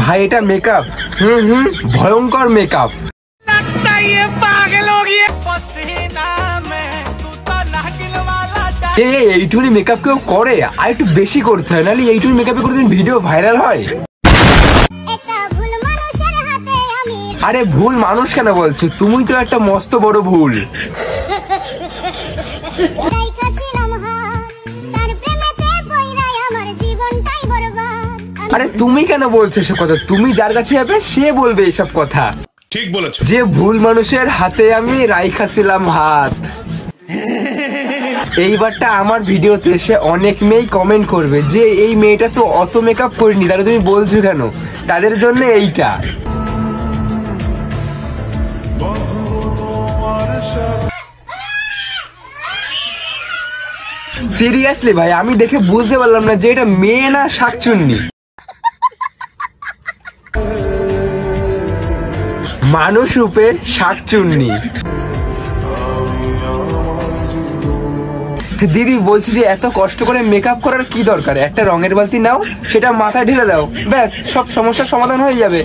ভাই এটা মেকআপ, ভয়ঙ্কর মেকআপ। এইটুকুনি মেকআপ কেউ করে? আর একটু বেশি করতে হয়, নাহলে এইটুকুনি মেকআপে কোনোদিন ভিডিও ভাইরাল হয়? আরে ভুল মানুষ কেন বলছো? তুমি তো একটা মস্ত বড় ভুল। আরে তুমি কেন বলছো এসব কথা? তুমি যার কাছে যাবে সে বলবে এসব কথা। ঠিক বলেছো। যে ভুল মানুষের হাতে আমি রাইখাছিলাম হাত। এইবারটা আমার ভিডিওতে এসে অনেক মেয়ে কমেন্ট করবে যে এই মেয়েটা তো অত মেকআপ করিনি, তাহলে তুমি বলছো কেন? তাদের জন্য এইটা। সিরিয়াসলি ভাই, আমি দেখে বুঝতে পারলাম না যে এটা মেয়ে না শাকচুন্নি। মানুষ রূপে শাকচুন্নি। দিদি বলছি যে এত কষ্ট করে মেকআপ করার কি দরকার? একটা রঙের বালতি নাও, সেটা মাথায় ঢেলে দাও, ব্যাস সব সমস্যার সমাধান হয়ে যাবে।